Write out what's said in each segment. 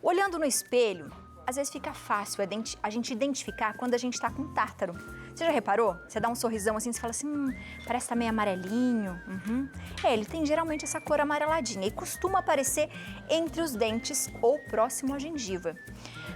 Olhando no espelho, às vezes fica fácil a gente identificar quando a gente tá com tártaro. Você já reparou? Você dá um sorrisão assim, você fala assim, parece que tá meio amarelinho. Ele tem geralmente essa cor amareladinha e costuma aparecer entre os dentes ou próximo à gengiva.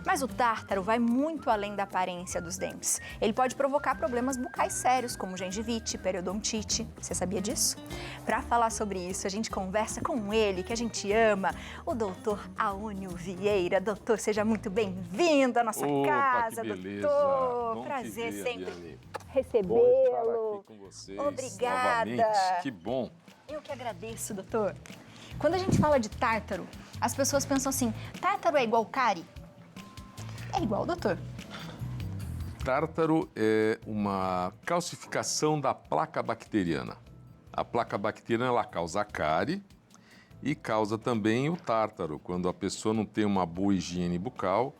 Mas o tártaro vai muito além da aparência dos dentes. Ele pode provocar problemas bucais sérios, como gengivite, periodontite. Você sabia disso? Para falar sobre isso, a gente conversa com ele, que a gente ama, o doutor Aônio Vieira. Doutor, seja muito bem-vindo à nossa casa, que beleza. doutor. Bom Prazer te ver, sempre Adriane. recebê-lo. Bom estar aqui com vocês. Obrigada. Novamente. Que bom. Eu que agradeço, doutor. Quando a gente fala de tártaro, as pessoas pensam assim, tártaro é igual cárie? É igual, doutor. Tártaro é uma calcificação da placa bacteriana. A placa bacteriana ela causa cárie e causa também o tártaro. Quando a pessoa não tem uma boa higiene bucal,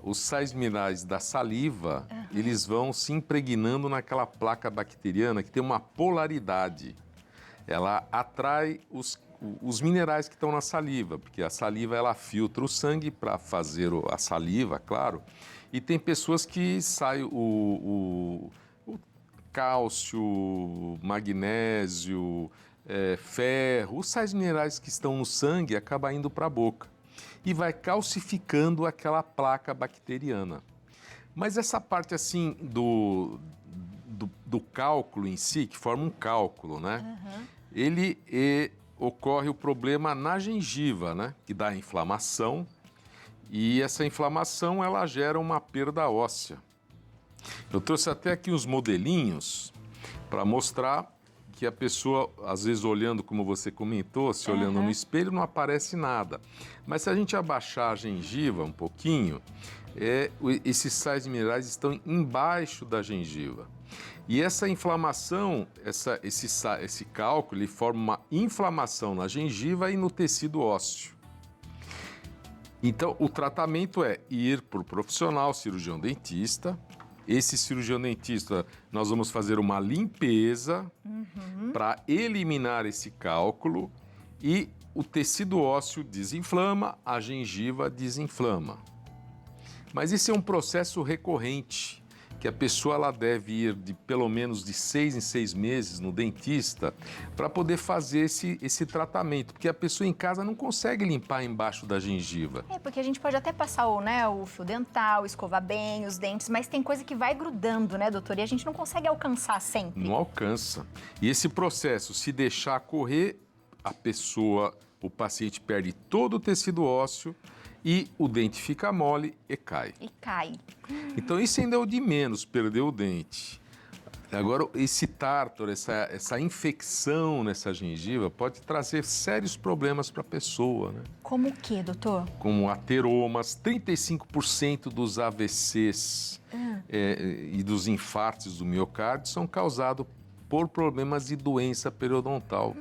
os sais minerais da saliva, eles vão se impregnando naquela placa bacteriana que tem uma polaridade. Ela atrai os minerais que estão na saliva, porque a saliva ela filtra o sangue para fazer a saliva, claro. E tem pessoas que sai o cálcio, magnésio, ferro, os sais minerais que estão no sangue acabam indo para a boca e vai calcificando aquela placa bacteriana. Mas essa parte assim do cálculo em si, que forma um cálculo, né? Ocorre o problema na gengiva, né? Que dá inflamação e essa inflamação ela gera uma perda óssea. Eu trouxe até aqui uns modelinhos para mostrar que a pessoa, às vezes olhando como você comentou, se olhando no espelho não aparece nada. Mas se a gente abaixar a gengiva um pouquinho, esses sais minerais estão embaixo da gengiva. E essa inflamação, esse cálculo, ele forma uma inflamação na gengiva e no tecido ósseo. Então, o tratamento é ir para o profissional, cirurgião dentista. Esse cirurgião dentista, nós vamos fazer uma limpeza para eliminar esse cálculo e o tecido ósseo desinflama, a gengiva desinflama. Mas isso é um processo recorrente, que a pessoa ela deve ir de pelo menos de 6 em 6 meses no dentista para poder fazer esse tratamento, porque a pessoa em casa não consegue limpar embaixo da gengiva. Porque a gente pode até passar o fio dental, escovar bem os dentes, mas tem coisa que vai grudando, né, doutor? E a gente não consegue alcançar sempre. Não alcança. E esse processo, se deixar correr, o paciente perde todo o tecido ósseo e o dente fica mole e cai. Então isso ainda é o de menos, perder o dente. Agora, esse tártaro, essa infecção nessa gengiva pode trazer sérios problemas para a pessoa, né? Como o quê, doutor? Como ateromas, 35% dos AVCs e dos infartos do miocárdio são causados por problemas de doença periodontal.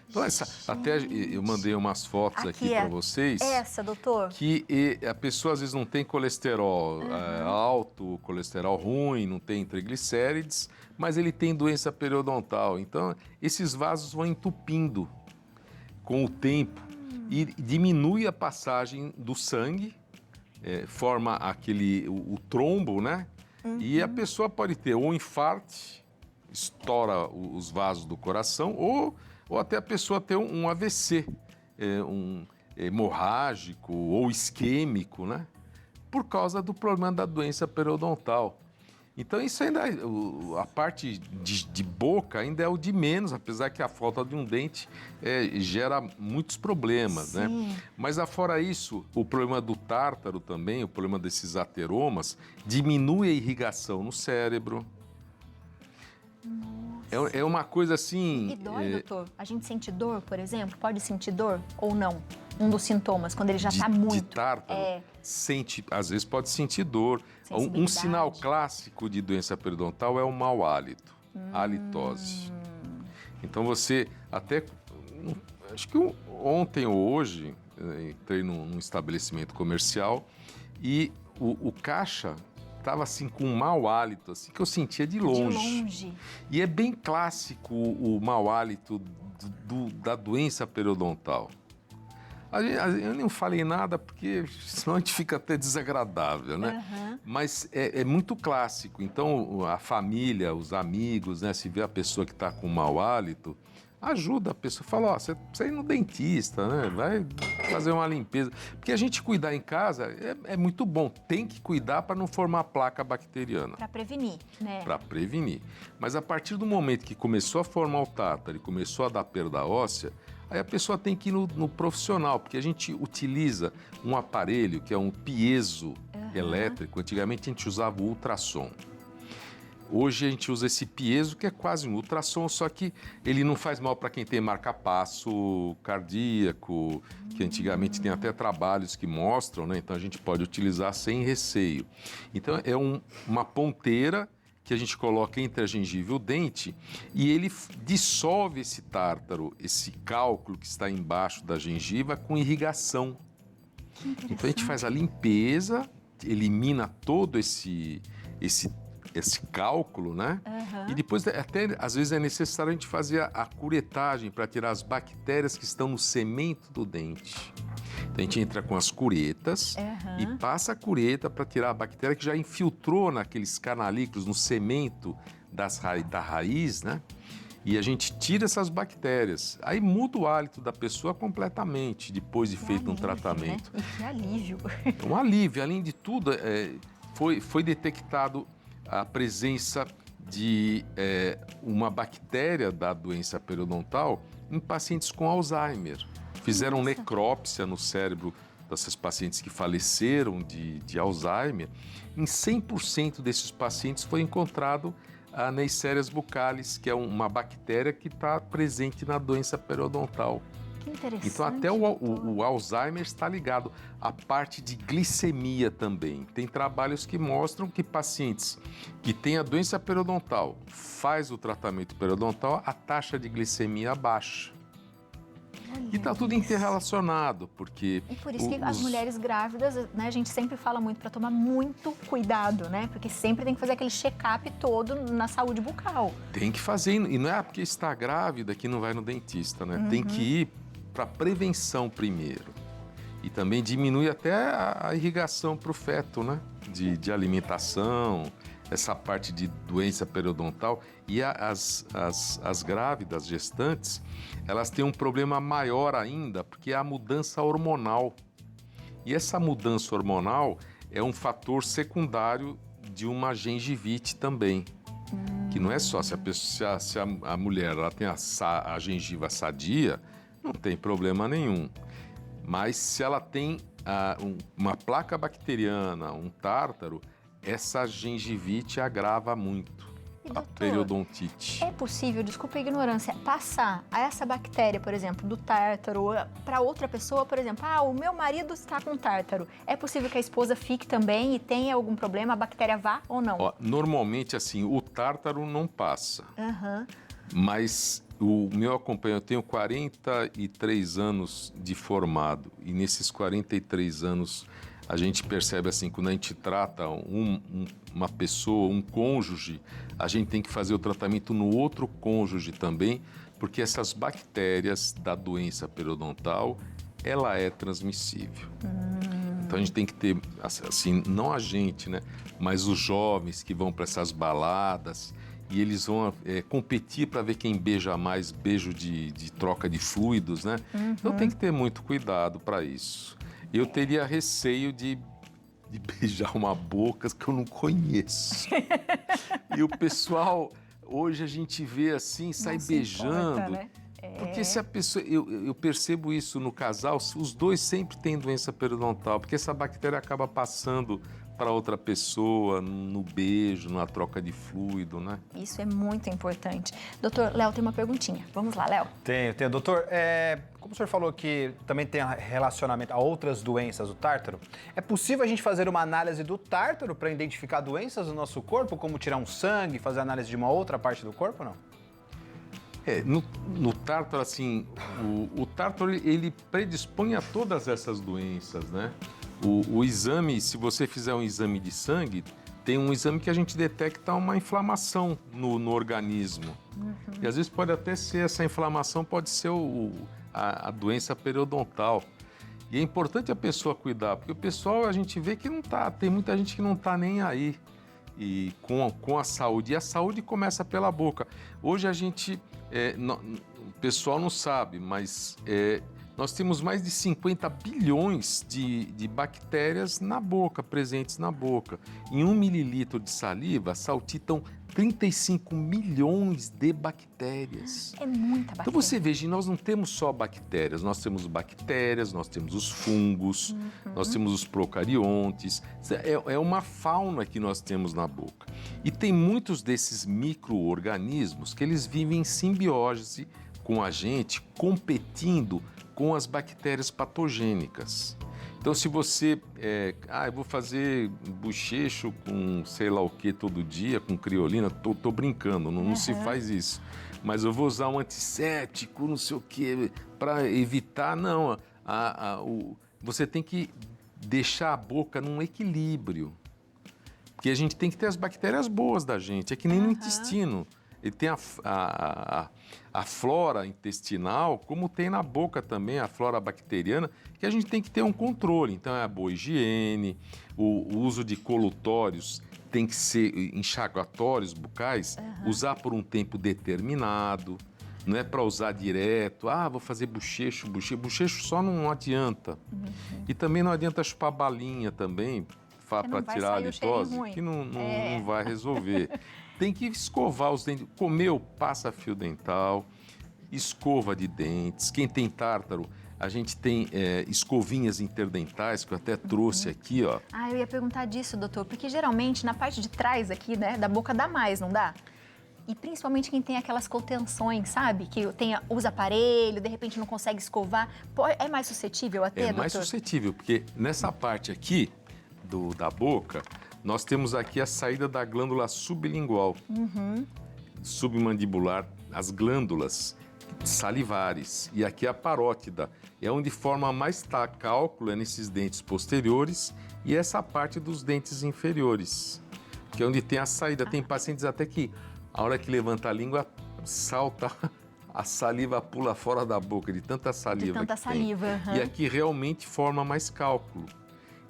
Então, até eu mandei umas fotos aqui para vocês. Essa, doutor? Que a pessoa às vezes não tem colesterol alto, colesterol ruim, não tem triglicérides, mas ele tem doença periodontal. Então, esses vasos vão entupindo com o tempo e diminui a passagem do sangue, forma o trombo, né? E a pessoa pode ter ou infarto, estoura os vasos do coração, ou até a pessoa ter um AVC, hemorrágico ou isquêmico, né? Por causa do problema da doença periodontal. Então isso ainda, a parte de boca ainda é o de menos, apesar que a falta de um dente gera muitos problemas, né? Mas afora isso, o problema do tártaro também, o problema desses ateromas, diminui a irrigação no cérebro. É uma coisa assim... E dói, doutor? A gente sente dor, por exemplo? Pode sentir dor ou não? Um dos sintomas, quando ele já está muito... De tártaro, às vezes pode sentir dor. Um sinal clássico de doença periodontal é o mau hálito, halitose. Então você até... Acho que ontem ou hoje, entrei num estabelecimento comercial e o caixa... estava assim com um mau hálito, assim, que eu sentia de longe. E é bem clássico o mau hálito da doença periodontal. Eu não falei nada porque senão a gente fica até desagradável, né? Aham. Mas é muito clássico. Então, a família, os amigos, né? Se vê a pessoa que está com mau hálito, ajuda a pessoa. Fala, ó, você precisa ir no dentista, né? Vai fazer uma limpeza. Porque a gente cuidar em casa é muito bom. Tem que cuidar para não formar placa bacteriana. Para prevenir, né? Para prevenir. Mas a partir do momento que começou a formar o tártaro e começou a dar perda óssea, aí a pessoa tem que ir no profissional, porque a gente utiliza um aparelho que é um piezo elétrico. Antigamente a gente usava o ultrassom. Hoje a gente usa esse piezo, que é quase um ultrassom, só que ele não faz mal para quem tem marca-passo cardíaco, que antigamente tem até trabalhos que mostram, né? Então a gente pode utilizar sem receio. Então é uma ponteira que a gente coloca entre a gengiva e o dente e ele dissolve esse tártaro, esse cálculo que está embaixo da gengiva com irrigação. Então a gente faz a limpeza, elimina todo esse cálculo, né? E depois até às vezes é necessário a gente fazer a curetagem para tirar as bactérias que estão no cemento do dente. Então a gente entra com as curetas e passa a cureta para tirar a bactéria que já infiltrou naqueles canalículos, no cemento da raiz, né? E a gente tira essas bactérias. Aí muda o hálito da pessoa completamente, depois de feito um tratamento. Né? E que alívio. Um alívio. Além de tudo, foi detectado a presença de uma bactéria da doença periodontal em pacientes com Alzheimer. Fizeram necrópsia no cérebro dessas pacientes que faleceram de Alzheimer. Em 100% desses pacientes foi encontrado a Neisseria buccalis, que é uma bactéria que está presente na doença periodontal. Que interessante. Então, até o Alzheimer está ligado à parte de glicemia também. Tem trabalhos que mostram que pacientes que têm a doença periodontal, faz o tratamento periodontal, a taxa de glicemia baixa. E está tudo interrelacionado, porque... E por isso que as mulheres grávidas, né, a gente sempre fala muito para tomar muito cuidado, né? Porque sempre tem que fazer aquele check-up todo na saúde bucal. Tem que fazer, e não é porque está grávida que não vai no dentista, né? Tem que ir para prevenção primeiro. E também diminui até a irrigação para o feto, né? De alimentação, essa parte de doença periodontal. E as grávidas, gestantes, elas têm um problema maior ainda, porque é a mudança hormonal. E essa mudança hormonal é um fator secundário de uma gengivite também. Que não é só se a mulher ela tem a gengiva sadia, não tem problema nenhum. Mas se ela tem uma placa bacteriana, um tártaro, essa gengivite agrava muito a periodontite. É possível, desculpa a ignorância, passar essa bactéria, por exemplo, do tártaro para outra pessoa, por exemplo, o meu marido está com tártaro. É possível que a esposa fique também e tenha algum problema, a bactéria vá ou não? Normalmente, assim, o tártaro não passa. Mas o meu acompanhante, eu tenho 43 anos de formado e nesses 43 anos a gente percebe assim, quando a gente trata uma pessoa, um cônjuge, a gente tem que fazer o tratamento no outro cônjuge também, porque essas bactérias da doença periodontal, ela é transmissível. Então a gente tem que ter, assim, não a gente, né, mas os jovens que vão para essas baladas e eles vão competir para ver quem beija mais, beijo de troca de fluidos, né? Então tem que ter muito cuidado para isso. Eu teria receio de beijar uma boca que eu não conheço. E o pessoal, hoje a gente vê assim, sai beijando. Importa, né? Porque se a pessoa, eu percebo isso no casal, os dois sempre têm doença periodontal, porque essa bactéria acaba passando para outra pessoa, no beijo, na troca de fluido, né? Isso é muito importante. Doutor, Léo tem uma perguntinha. Vamos lá, Léo. Tenho. Doutor, como o senhor falou que também tem relacionamento a outras doenças do tártaro, é possível a gente fazer uma análise do tártaro para identificar doenças do nosso corpo, como tirar um sangue, fazer análise de uma outra parte do corpo, não? No tártaro, assim, o tártaro, ele predispõe a todas essas doenças, né? O exame, se você fizer um exame de sangue, tem um exame que a gente detecta uma inflamação no organismo. E às vezes pode até ser, essa inflamação pode ser a doença periodontal. E é importante a pessoa cuidar, porque o pessoal, a gente vê que não tá, tem muita gente que não tá nem aí e com a saúde. E a saúde começa pela boca. Hoje a gente, o pessoal não sabe, mas nós temos mais de 50 bilhões de bactérias na boca, presentes na boca. Em 1 mililitro de saliva, saltitam 35 milhões de bactérias. É muita bactéria. Então você veja, nós não temos só bactérias, nós temos os fungos, nós temos os procariontes, é uma fauna que nós temos na boca. E tem muitos desses micro-organismos que eles vivem em simbiose com a gente, competindo com as bactérias patogênicas. Então, se você, eu vou fazer bochecho com sei lá o que todo dia, com criolina, tô brincando, não se faz isso. Mas eu vou usar um antisséptico, não sei o que, para evitar, não. Você tem que deixar a boca num equilíbrio. Porque a gente tem que ter as bactérias boas da gente, é que nem no intestino. Ele tem a flora intestinal, como tem na boca também, a flora bacteriana, que a gente tem que ter um controle. Então, é a boa higiene, o uso de colutórios tem que ser enxaguatórios bucais, usar por um tempo determinado, não é para usar direto. Vou fazer bochecho só não adianta. E também não adianta chupar balinha também, para tirar a litose, que não vai resolver. Tem que escovar os dentes. Comeu, passa fio dental, escova de dentes. Quem tem tártaro, a gente tem escovinhas interdentais, que eu até trouxe aqui, ó. Eu ia perguntar disso, doutor, porque geralmente na parte de trás aqui, né, da boca dá mais, não dá? E principalmente quem tem aquelas contenções, sabe? Que usa aparelho, de repente não consegue escovar. É mais suscetível a ter, doutor? É mais suscetível, porque nessa parte aqui da boca, nós temos aqui a saída da glândula sublingual, submandibular, as glândulas salivares. E aqui a parótida, é onde forma mais cálculo, nesses dentes posteriores, e essa parte dos dentes inferiores, que é onde tem a saída. Tem pacientes até que, a hora que levanta a língua, salta, a saliva pula fora da boca, de tanta saliva De tanta saliva. E aqui realmente forma mais cálculo.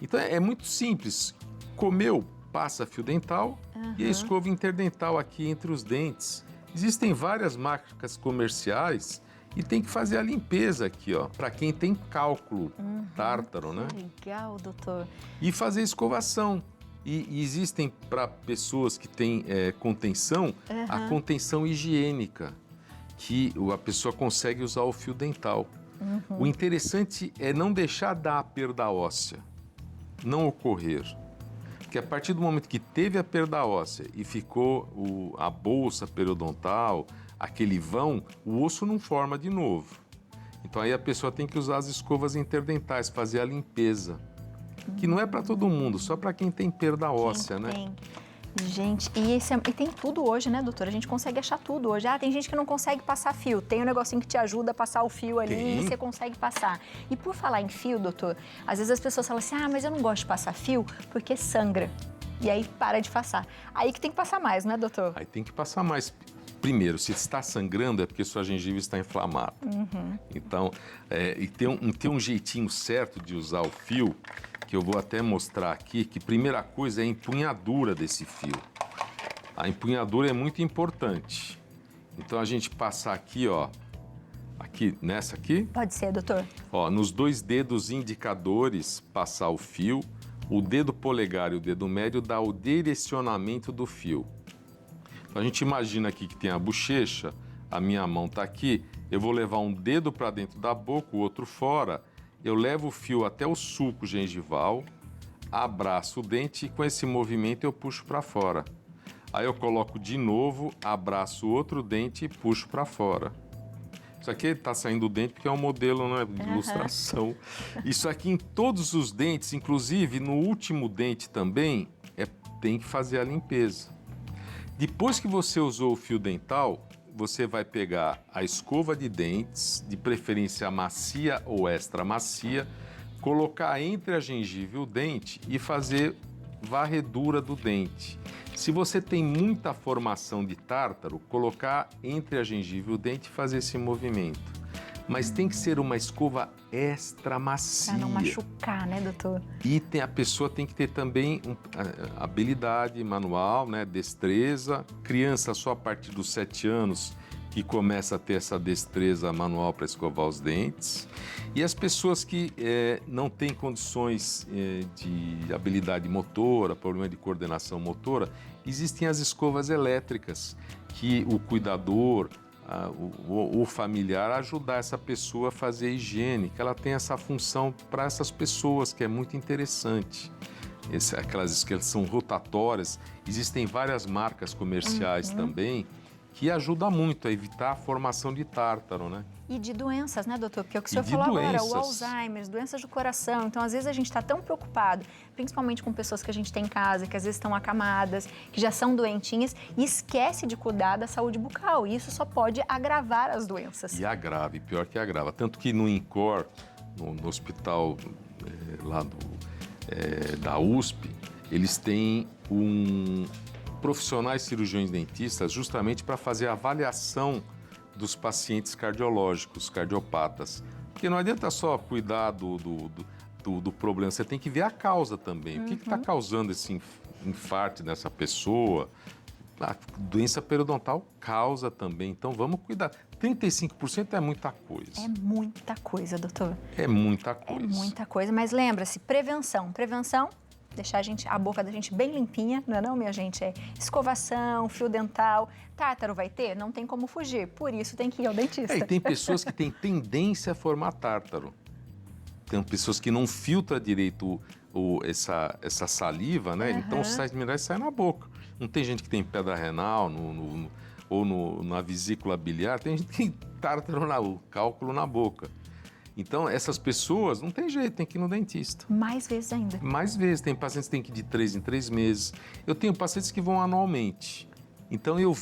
Então é muito simples. Comeu, passa fio dental e a escova interdental aqui entre os dentes. Existem várias marcas comerciais e tem que fazer a limpeza aqui, ó, para quem tem cálculo, tártaro, né? Legal, doutor. E fazer escovação. E existem para pessoas que têm contenção, a contenção higiênica, que a pessoa consegue usar o fio dental. O interessante é não deixar dar a perda óssea, não ocorrer. Porque a partir do momento que teve a perda óssea e ficou a bolsa periodontal, aquele vão, o osso não forma de novo. Então aí a pessoa tem que usar as escovas interdentais, fazer a limpeza. Que não é para todo mundo, só para quem tem perda óssea, né? Tem. Gente, e tem tudo hoje, né, doutora? A gente consegue achar tudo hoje. Tem gente que não consegue passar fio. Tem um negocinho que te ajuda a passar o fio ali e você consegue passar. E por falar em fio, doutor, às vezes as pessoas falam assim, mas eu não gosto de passar fio porque sangra. E aí para de passar. Aí que tem que passar mais, né, doutor? Aí tem que passar mais. Primeiro, se está sangrando é porque sua gengiva está inflamada. Então, tem um jeitinho certo de usar o fio, que eu vou até mostrar aqui, que primeira coisa é a empunhadura desse fio. A empunhadura é muito importante. Então, a gente passar aqui, ó, aqui, nessa aqui. Pode ser, doutor. Ó, nos 2 dedos indicadores, passar o fio. O dedo polegar e o dedo médio dá o direcionamento do fio. Então, a gente imagina aqui que tem a bochecha, a minha mão está aqui, eu vou levar um dedo para dentro da boca, o outro fora, eu levo o fio até o sulco gengival, abraço o dente e com esse movimento eu puxo para fora. Aí eu coloco de novo, abraço o outro dente e puxo para fora. Isso aqui está saindo do dente porque é um modelo, né, de ilustração. Isso aqui em todos os dentes, inclusive no último dente também, tem que fazer a limpeza. Depois que você usou o fio dental, você vai pegar a escova de dentes, de preferência macia ou extra macia, colocar entre a gengiva e o dente e fazer varredura do dente. Se você tem muita formação de tártaro, colocar entre a gengiva e o dente e fazer esse movimento. Mas tem que ser uma escova extra macia. Pra não machucar, né, doutor? E a pessoa tem que ter também habilidade manual, né, destreza. Criança só a partir dos 7 anos que começa a ter essa destreza manual para escovar os dentes. E as pessoas que não têm condições de habilidade motora, problema de coordenação motora, existem as escovas elétricas, que o cuidador, o familiar, ajudar essa pessoa a fazer a higiene, que ela tem essa função para essas pessoas, que é muito interessante. Aquelas que são rotatórias, existem várias marcas comerciais também, que ajuda muito a evitar a formação de tártaro, né? E de doenças, né, doutor? Porque é o que o senhor de falou agora, o doenças. Alzheimer, doenças do coração. Então, às vezes, a gente está tão preocupado, principalmente com pessoas que a gente tem em casa, que às vezes estão acamadas, que já são doentinhas, e esquece de cuidar da saúde bucal. E isso só pode agravar as doenças. E agrava, e pior que agrava. Tanto que no INCOR, no hospital lá da USP, eles têm profissionais cirurgiões dentistas justamente para fazer a avaliação dos pacientes cardiológicos, cardiopatas. Porque não adianta só cuidar do problema, você tem que ver a causa também. O que está causando esse infarto nessa pessoa? A doença periodontal causa também, então vamos cuidar. 35% é muita coisa. É muita coisa, doutor. É muita coisa. É muita coisa, mas lembra-se, prevenção. Prevenção, deixar a boca da gente bem limpinha, não é não, minha gente? É escovação, fio dental. Tártaro vai ter? Não tem como fugir, por isso tem que ir ao dentista. E tem pessoas que têm tendência a formar tártaro. Tem pessoas que não filtram direito essa saliva, né? Então os sais minerais saem na boca. Não tem gente que tem pedra renal ou na vesícula biliar, tem gente que tem tártaro, cálculo na boca. Então, essas pessoas, não tem jeito, tem que ir no dentista. Mais vezes ainda. Mais vezes. Tem pacientes que têm que ir de 3 em 3 meses. Eu tenho pacientes que vão anualmente. Então, eu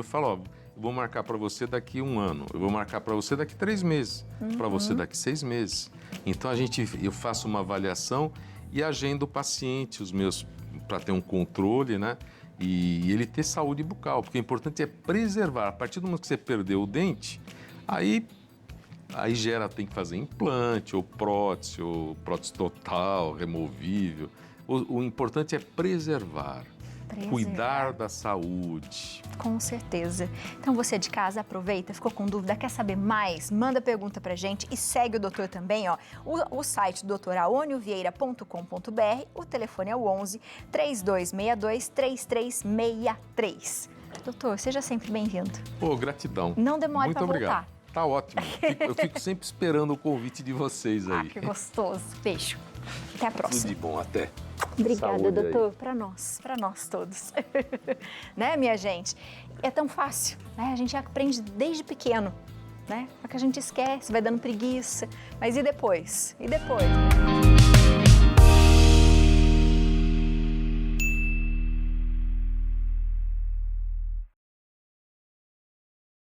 falo, ó, eu vou marcar para você daqui 1 ano, eu vou marcar para você daqui 3 meses, para você daqui 6 meses. Então, eu faço uma avaliação e agendo o paciente, os meus, para ter um controle, né? E ele ter saúde bucal, porque o importante é preservar. A partir do momento que você perdeu o dente, aí tem que fazer implante, ou prótese total, removível. O importante é preservar. Cuidar da saúde. Com certeza. Então você de casa aproveita, ficou com dúvida, quer saber mais? Manda pergunta pra gente e segue o doutor também, ó. O site doutoraonivieira.com.br, o telefone é o 11 3262 3363. Doutor, seja sempre bem-vindo. Pô, gratidão. Não demore para obrigado. Voltar. Tá ótimo. Eu fico sempre esperando o convite de vocês aí. Que gostoso. Beijo. Até a próxima. Tudo de bom, até. Obrigada, Saúde doutor, para nós todos. Né, minha gente? É tão fácil, né? A gente aprende desde pequeno, né? Só que a gente esquece, vai dando preguiça. Mas e depois? E depois?